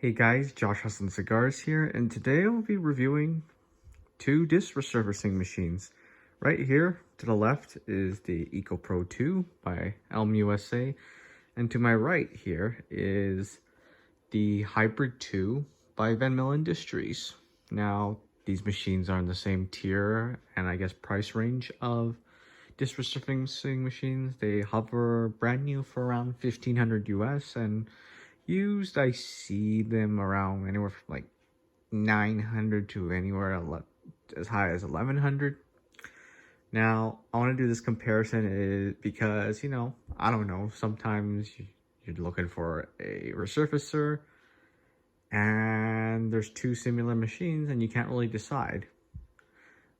Hey guys, Josh Hustle Cigars here, and today I'll be reviewing two disc resurfacing machines. Right here to the left is the EcoPro 2 by ELM USA, and to my right here is the Hybrid 2 by Venmill Industries. Now, these machines are in the same tier and I guess price range of disc resurfacing machines. They hover brand new for around $1,500 US, and used I see them around anywhere from like 900 to anywhere as high as 1100. Now I want to do this comparison because, I don't know, sometimes you're looking for a resurfacer and there's two similar machines and you can't really decide.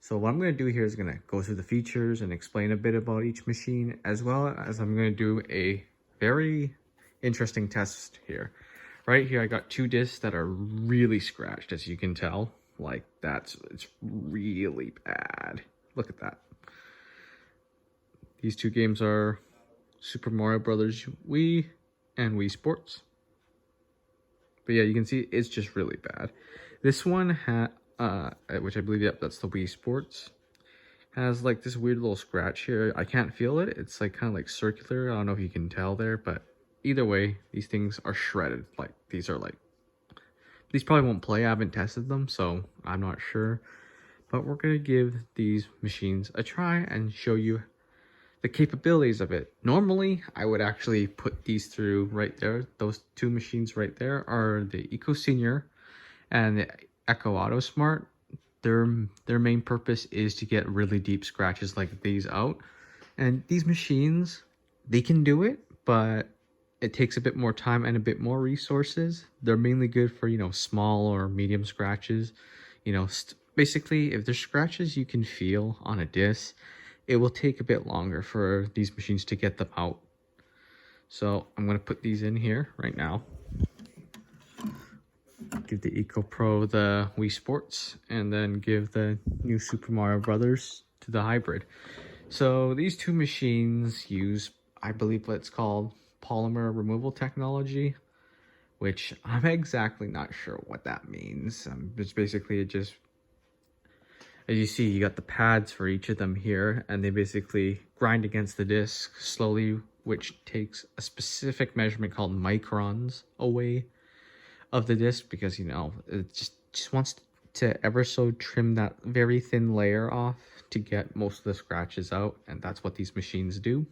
So what I'm going to do here is going to go through the features and explain a bit about each machine, as well as I'm going to do a very interesting test here. Right here I got two discs that are really scratched, as you can tell. Like it's really bad. Look at that. These two games are Super Mario Brothers Wii and Wii Sports. But yeah, you can see it's just really bad. This one which I believe, yep, that's the Wii Sports, has like this weird little scratch here. I can't feel it. It's like kind of like circular. I don't know if you can tell there, but either way, these things are shredded. Like these probably won't play. I haven't tested them, so I'm not sure. But we're gonna give these machines a try and show you the capabilities of it. Normally, I would actually put these through right there. Those two machines right there are the Eco Senior and the Echo Auto Smart. Their main purpose is to get really deep scratches like these out. And these machines, they can do it, but it takes a bit more time and a bit more resources. They're mainly good for, small or medium scratches. Basically, if there's scratches you can feel on a disc, it will take a bit longer for these machines to get them out. So I'm going to put these in here right now. Give the EcoPro the Wii Sports, and then give the new Super Mario Brothers to the Hybrid. So these two machines use, I believe, what's called polymer removal technology, which I'm exactly not sure what that means. It's basically, as you see, you got the pads for each of them here, and they basically grind against the disc slowly, which takes a specific measurement called microns away of the disc, because it just wants to ever so trim that very thin layer off to get most of the scratches out, and that's what these machines do.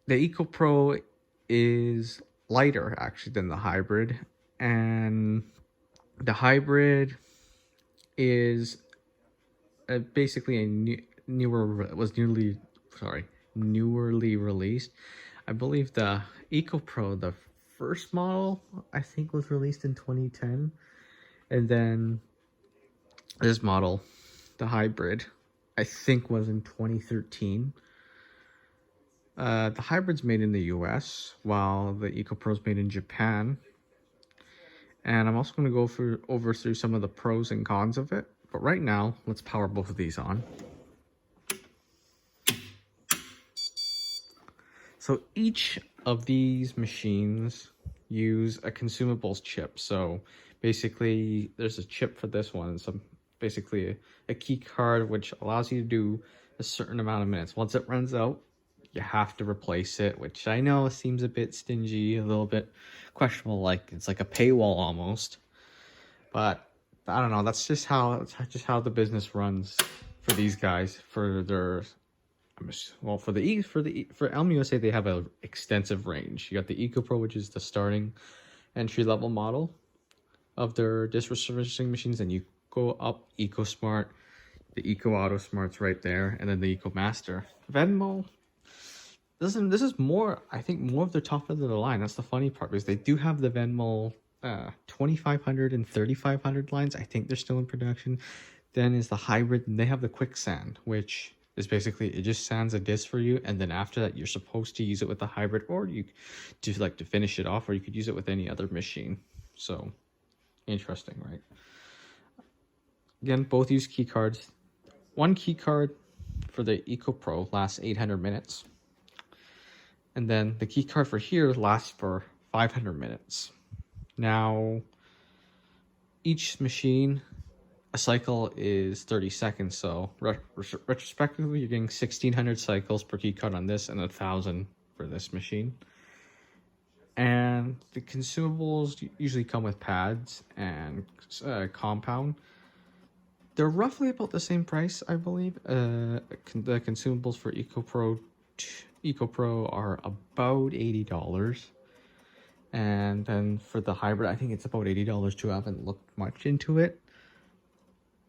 The EcoPro is lighter actually than the Hybrid, and the Hybrid is basically newerly released. I believe the EcoPro, the first model, I think, was released in 2010, and then this model, the Hybrid, I think was in 2013. The Hybrid's made in the US, while the EcoPro's made in Japan. And I'm also going to go over through some of the pros and cons of it. But right now, let's power both of these on. So each of these machines use a Consumables chip. So basically, there's a chip for this one. So basically a key card which allows you to do a certain amount of minutes. Once it runs out, you have to replace it, which I know seems a bit stingy, a little bit questionable, like it's like a paywall almost. But I don't know, that's just how the business runs for these guys. For their for ELM USA, they have an extensive range. You got the EcoPro, which is the starting entry level model of their disc resurfacing machines, and you go up EcoSmart, the Eco Auto Smart's right there, and then the EcoMaster. Venmo, this is more, I think, more of the top of the line. That's the funny part, because they do have the Venmo 2500 and 3500 lines. I think they're still in production. Then is the Hybrid, and they have the Quicksand, which is basically, it just sands a disc for you, and then after that you're supposed to use it with the Hybrid, or you just like to finish it off, or you could use it with any other machine. So interesting, right? Again, both use key cards. One key card for the EcoPro lasts 800 minutes. And then the key card for here lasts for 500 minutes. Now, each machine, a cycle is 30 seconds, so retrospectively, you're getting 1,600 cycles per key card on this and 1,000 for this machine. And the consumables usually come with pads and compound. They're roughly about the same price, I believe. The consumables for EcoPro are about $80. And then for the hybrid, I think it's about $80 too. I haven't looked much into it.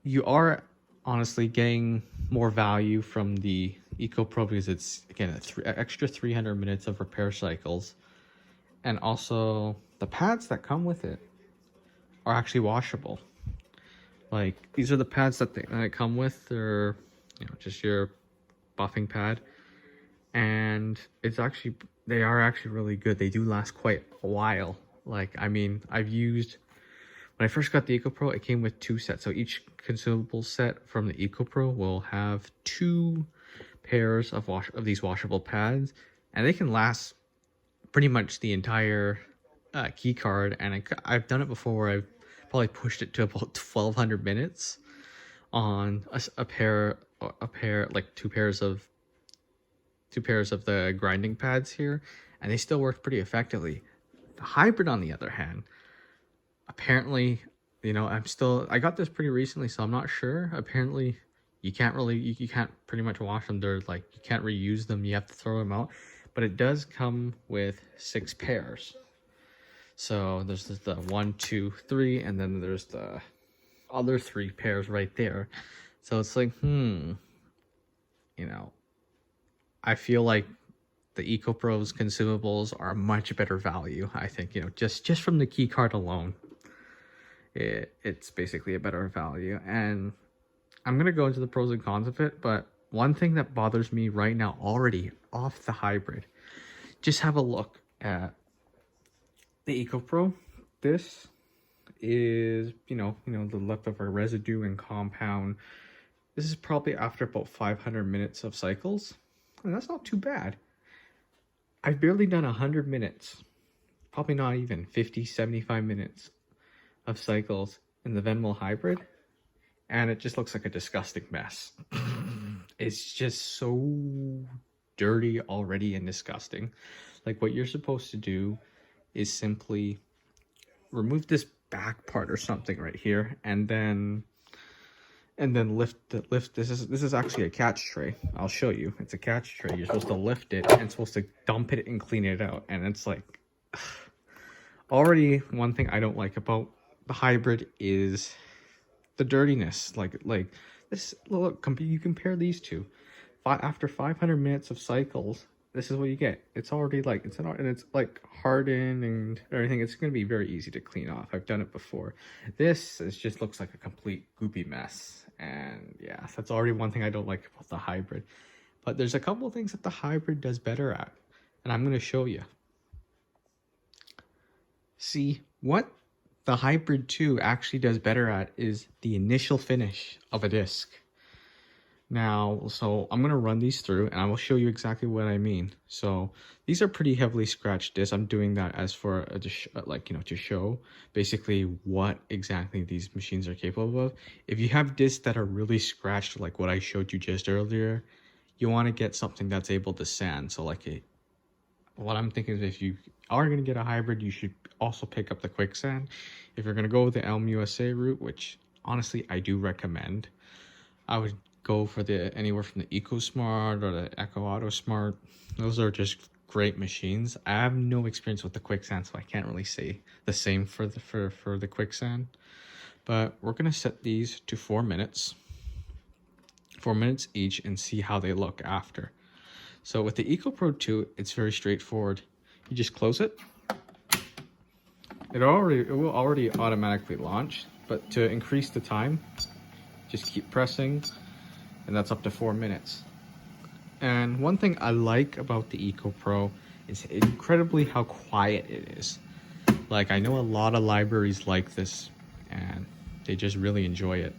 You are honestly getting more value from the EcoPro because it's, again, extra 300 minutes of repair cycles. And also, the pads that come with it are actually washable. Like, these are the pads that they come with. They're, just your buffing pad. And they are actually really good. They do last quite a while. Like, I mean, when I first got the EcoPro, it came with 2 sets. So each consumable set from the EcoPro will have 2 pairs of these washable pads. And they can last pretty much the entire key card. And I've done it before where I've probably pushed it to about 1,200 minutes on a pair, like 2 pairs of the grinding pads here, and they still work pretty effectively. The hybrid, on the other hand, apparently, I got this pretty recently, so I'm not sure. Apparently, you can't pretty much wash them. They're like, you can't reuse them. You have to throw them out. But it does come with 6 pairs. So there's the 1, 2, 3, and then there's the other 3 pairs right there. So it's like, I feel like the EcoPro's consumables are much better value. I think, just from the key card alone, it's basically a better value. And I'm going to go into the pros and cons of it, but one thing that bothers me right now already off the hybrid, just have a look at the EcoPro. This is, the leftover residue and compound. This is probably after about 500 minutes of cycles. And that's not too bad. I've barely done 100 minutes, probably not even 50, 75 minutes of cycles in the Venmill hybrid, and it just looks like a disgusting mess. It's just so dirty already and disgusting. Like, what you're supposed to do is simply remove this back part or something right here, and then lift this is actually a catch tray. I'll show you. It's a catch tray. You're supposed to lift it and supposed to dump it and clean it out. And it's like, already one thing I don't like about the hybrid is the dirtiness. Like this. Look, you compare these two. After 500 minutes of cycles, this is what you get. It's already like it's like hardened and everything. It's going to be very easy to clean off. I've done it before. This just looks like a complete goopy mess. And yeah, that's already one thing I don't like about the hybrid. But there's a couple of things that the hybrid does better at, and I'm going to show you. See, what the hybrid 2 actually does better at is the initial finish of a disc. Now, so I'm going to run these through and I will show you exactly what I mean. So these are pretty heavily scratched discs. I'm doing that as for to show basically what exactly these machines are capable of. If you have discs that are really scratched, like what I showed you just earlier, you want to get something that's able to sand. So what I'm thinking is, if you are going to get a hybrid, you should also pick up the quicksand. If you're going to go with the ELM USA route, which honestly I do recommend, I would go for anywhere from the EcoSmart or the Echo Auto Smart. Those are just great machines. I have no experience with the quicksand, so I can't really say the same for the quicksand. But we're gonna set these to 4 minutes, 4 minutes each, and see how they look after. So with the EcoPro 2, it's very straightforward. You just close it. It will already automatically launch, but to increase the time, just keep pressing. And that's up to 4 minutes. And one thing I like about the EcoPro is incredibly how quiet it is. Like, I know a lot of libraries like this and they just really enjoy it.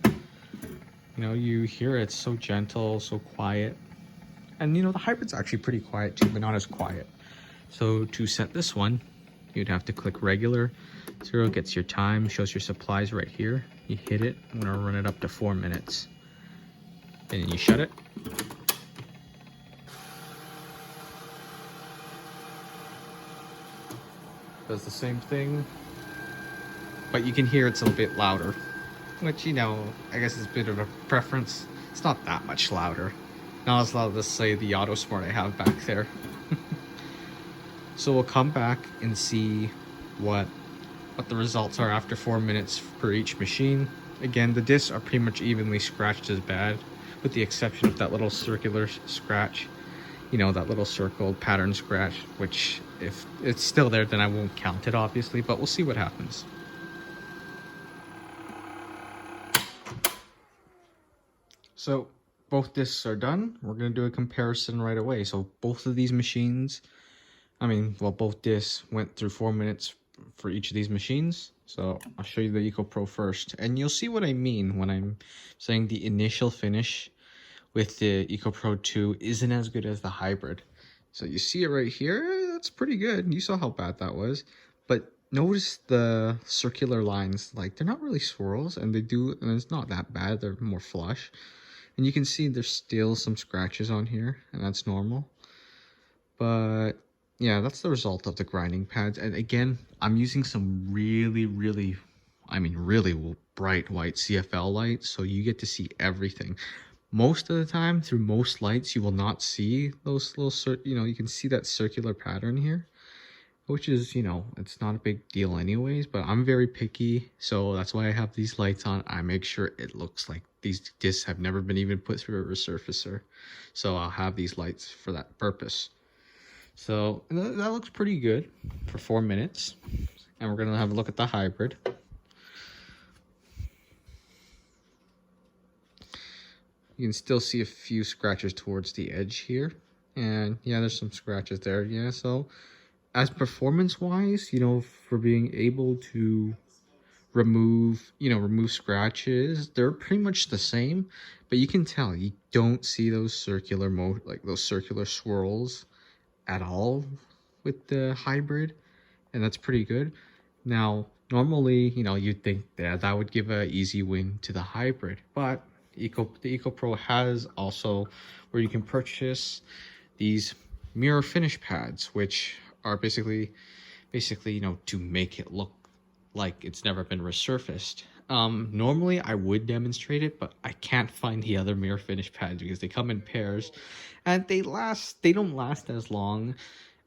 You hear it's so gentle, so quiet. And the hybrid's actually pretty quiet too, but not as quiet. So to set this one, you'd have to click regular. 0 gets your time, shows your supplies right here. You hit it. I'm gonna run it up to 4 minutes. And then you shut it. Does the same thing, but you can hear it's a bit louder, which, you know, I guess is a bit of a preference. It's not that much louder. Not as loud as, say, the Auto Smart I have back there. So we'll come back and see what the results are after 4 minutes per each machine. Again, the discs are pretty much evenly scratched as bad, with the exception of that little circular scratch. You know, that little circle pattern scratch, which if it's still there, then I won't count it, obviously, but we'll see what happens. So both discs are done. We're going to do a comparison right away. So both of these machines, both discs went through 4 minutes for each of these machines. So I'll show you the EcoPro first, and you'll see what I mean when I'm saying the initial finish with the EcoPro 2 isn't as good as the hybrid. So you see it right here, that's pretty good. You saw how bad that was. But notice the circular lines, like they're not really swirls, and it's not that bad, they're more flush. And you can see there's still some scratches on here, and that's normal. But yeah, that's the result of the grinding pads. And again, I'm using some really bright white CFL lights, so you get to see everything. Most of the time, through most lights, you will not see those little, you can see that circular pattern here, which is, it's not a big deal anyways, but I'm very picky, so that's why I have these lights on. I make sure it looks like these discs have never been even put through a resurfacer, so I'll have these lights for that purpose. So that looks pretty good for 4 minutes, and we're gonna have a look at the hybrid. You can still see a few scratches towards the edge here. And yeah, there's some scratches there. Yeah, so as performance-wise, for being able to remove scratches, they're pretty much the same. But you can tell, you don't see those circular those circular swirls at all with the hybrid. And that's pretty good. Now, normally, you'd think that would give an easy win to the hybrid. But the EcoPro has also where you can purchase these mirror finish pads, which are basically to make it look like it's never been resurfaced. Normally I would demonstrate it, but I can't find the other mirror finish pads because they come in pairs and they don't last as long.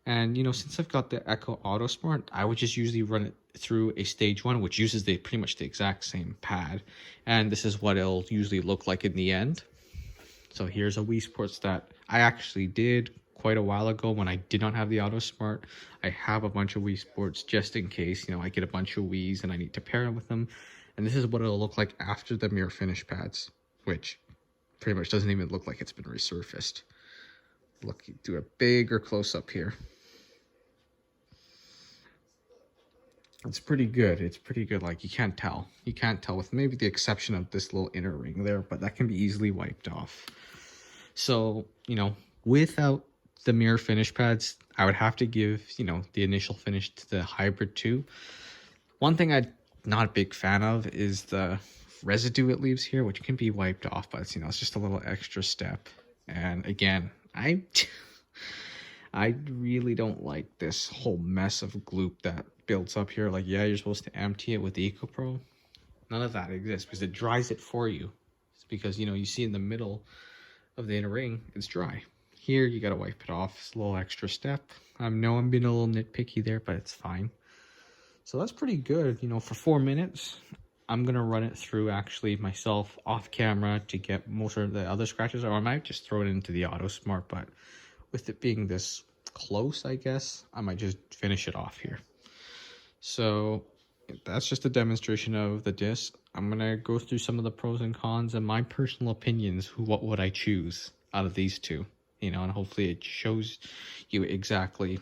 And since I've got the Echo Auto Smart, I would just usually run it through a stage 1, which uses pretty much the exact same pad, and this is what it'll usually look like in the end. So here's a Wii Sports that I actually did quite a while ago when I did not have the Auto Smart. I have a bunch of Wii Sports just in case I get a bunch of Wiis and I need to pair them with them, and this is what it'll look like after the mirror finish pads, which pretty much doesn't even look like it's been resurfaced. Look, do a bigger close-up here. It's pretty good. It's pretty good. Like, you can't tell. You can't tell, with maybe the exception of this little inner ring there, but that can be easily wiped off. So, without the mirror finish pads, I would have to give, the initial finish to the hybrid 2. One thing I'm not a big fan of is the residue it leaves here, which can be wiped off, but it's just a little extra step. And again, I really don't like this whole mess of gloop that builds up here. Like, yeah, you're supposed to empty it with the EcoPro. None of that exists because it dries it for you. It's because, you see in the middle of the inner ring, it's dry. Here, you got to wipe it off. It's a little extra step. I know I'm being a little nitpicky there, but it's fine. So that's pretty good. For 4 minutes, I'm going to run it through actually myself off camera to get most of the other scratches, or I might just throw it into the Auto Smart, but with it being this close, I guess, I might just finish it off here. So that's just a demonstration of the disc. I'm going to go through some of the pros and cons and my personal opinions. What would I choose out of these two? And hopefully it shows you exactly,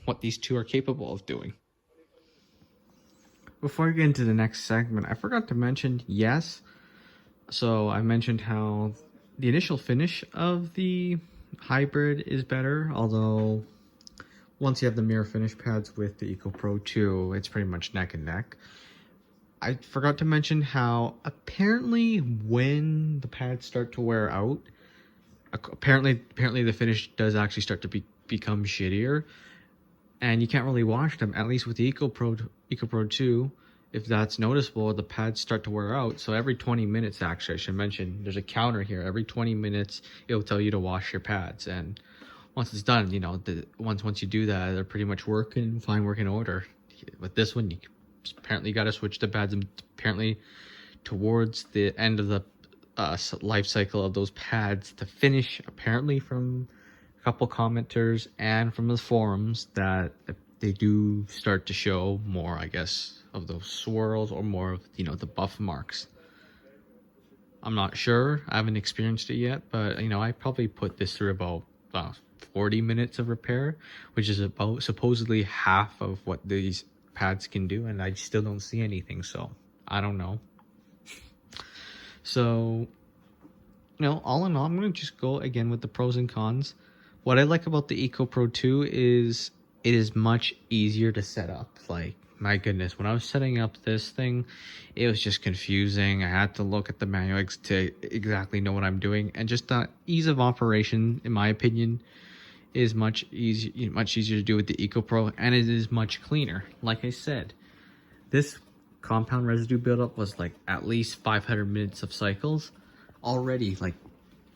what these two are capable of doing. Before I get into the next segment, I forgot to mention, yes. So I mentioned how the initial finish of the hybrid is better, although once you have the mirror finish pads with the Eco Pro 2, it's pretty much neck and neck. I forgot to mention how apparently when the pads start to wear out, apparently the finish does actually start to become shittier, and you can't really wash them. At least with the Eco Pro 2, if that's noticeable, the pads start to wear out. So every 20 minutes, actually, I should mention, there's a counter here. Every 20 minutes, it'll tell you to wash your pads, and once it's done, you know, once you do that, they're pretty much working order. With this one, you apparently got to switch the pads, and apparently towards the end of the life cycle of those pads, the finish, apparently from a couple commenters and from the forums, that they do start to show more, I guess, of those swirls or more of, you know, the buff marks. I'm not sure. I haven't experienced it yet, but, you know, I probably put this through about 40 minutes of repair, which is about supposedly half of what these pads can do, and I still don't see anything, so I don't know. So, you know, all in all, I'm going to just go again with the pros and cons. What I like about the Eco Pro 2 is it is much easier to set up. Like, my goodness, when I was setting up this thing, it was just confusing. I had to look at the manual to exactly know what I'm doing, and just the ease of operation, in my opinion, is much easier to do with the Eco Pro, and it is much cleaner. Like I said, this compound residue buildup was like at least 500 minutes of cycles already, like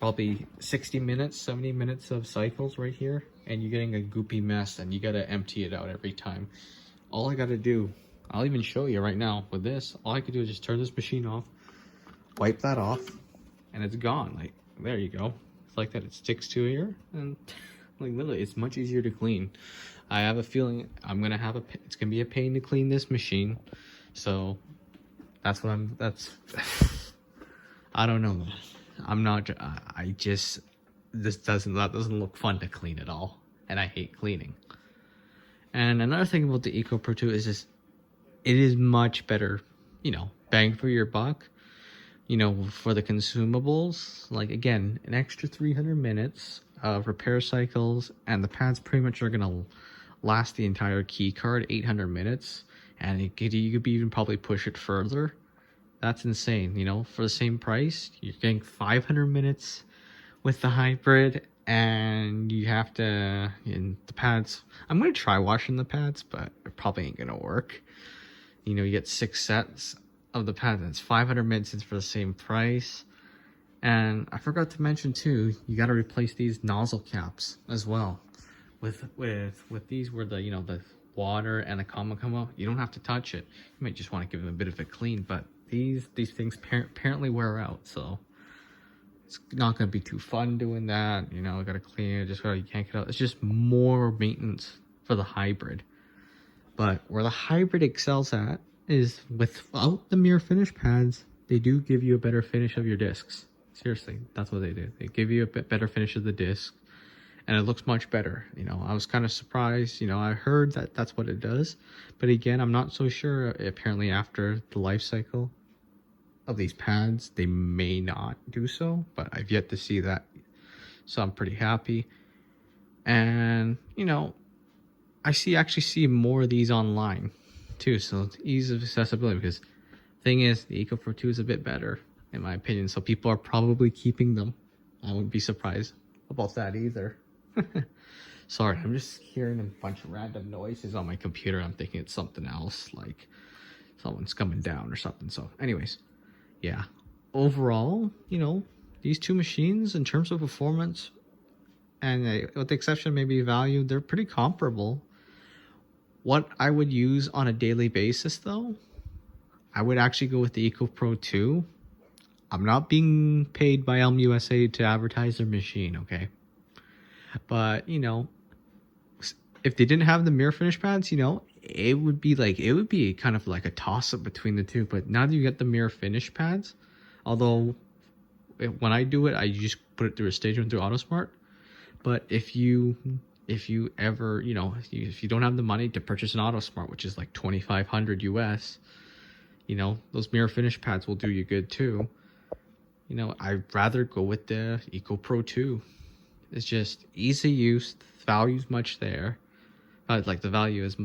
probably 60 minutes, 70 minutes of cycles right here, and you're getting a goopy mess, and you got to empty it out every time. All I got to do, I'll even show you right now with this, all I could do is just turn this machine off, wipe that off, and it's gone. Like, there you go. It's like that. It sticks to here, and like literally, it's much easier to clean. I have a feeling it's gonna be a pain to clean this machine, so that's what I don't know. I'm not. That doesn't look fun to clean at all, and I hate cleaning. And another thing about the Eco Pro 2 is just, it is much better, you know, bang for your buck. You know, for the consumables, like again, an extra 300 minutes of repair cycles, and the pads pretty much are gonna last the entire key card 800 minutes, and you could even probably push it further. That's insane. You know, for the same price, you're getting 500 minutes with the hybrid, and you have to, in the pads, I'm gonna try washing the pads, but it probably ain't gonna work. You know, you get 6 sets of the pads, and it's 500 minutes for the same price. And I forgot to mention too, you got to replace these nozzle caps as well. With these, where the, you know, the water and the comma come out, you don't have to touch it. You might just want to give them a bit of a clean, but these things apparently wear out, so it's not going to be too fun doing that. You know, I got to clean it, just you can't get out. It's just more maintenance for the hybrid. But where the hybrid excels at is without the mirror finish pads, they do give you a better finish of your discs. Seriously, that's what they do. They give you a bit better finish of the disc, and it looks much better. You know, I was kind of surprised. You know, I heard that that's what it does, but again, I'm not so sure. Apparently, after the life cycle of these pads, they may not do so, but I've yet to see that, so I'm pretty happy. And you know, I actually see more of these online too, so it's ease of accessibility, because thing is, the Eco Pro 2 is a bit better in my opinion, so people are probably keeping them. I wouldn't be surprised about that either. Sorry, I'm just hearing a bunch of random noises on my computer. I'm thinking it's something else, like someone's coming down or something. So anyways, yeah, overall, you know, these two machines in terms of performance, and with the exception of maybe value, they're pretty comparable. What I would use on a daily basis though, I would actually go with the Eco Pro 2. I'm not being paid by ELM USA to advertise their machine, okay? But, you know, if they didn't have the mirror finish pads, you know, it would be kind of like a toss-up between the two. But now that you get the mirror finish pads, although when I do it, I just put it through a stage one through AutoSmart. But if you ever, you know, if you don't have the money to purchase an AutoSmart, which is like $2,500 US, you know, those mirror finish pads will do you good too. You know, I'd rather go with the Eco Pro 2. It's just easy use, the value's much there. like the value is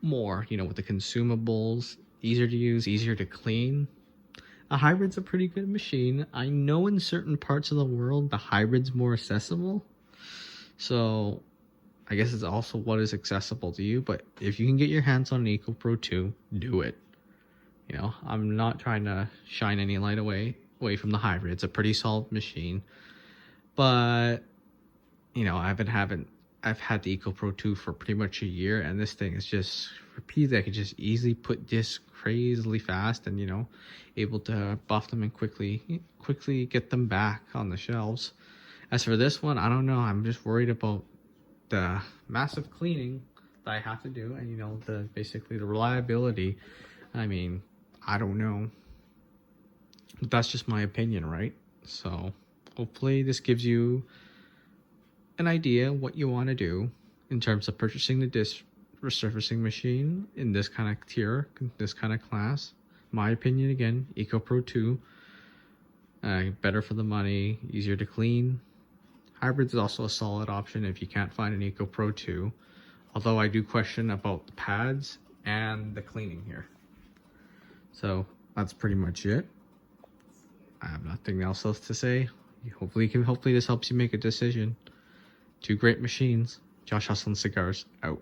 more, you know, with the consumables, easier to use, easier to clean. A hybrid's a pretty good machine. I know in certain parts of the world the hybrid's more accessible, so I guess it's also what is accessible to you. But if you can get your hands on an EcoPro 2, do it. You know, I'm not trying to shine any light away from the hybrid. It's a pretty solid machine, but you know, I've had the EcoPro 2 for pretty much a year, and this thing is just repeated. I could just easily put discs crazily fast, and you know, able to buff them and quickly get them back on the shelves. As for this one, I don't know. I'm just worried about the massive cleaning that I have to do, and you know, basically the reliability. I mean, I don't know, but that's just my opinion, right? So hopefully this gives you an idea what you want to do in terms of purchasing the disc resurfacing machine in this kind of tier, this kind of class. My opinion, again, EcoPro 2, better for the money, easier to clean. Hybrids is also a solid option if you can't find an EcoPro 2, although I do question about the pads and the cleaning here. So that's pretty much it. I have nothing else to say. Hopefully this helps you make a decision. Two great machines. Josh Hustlin Cigars out.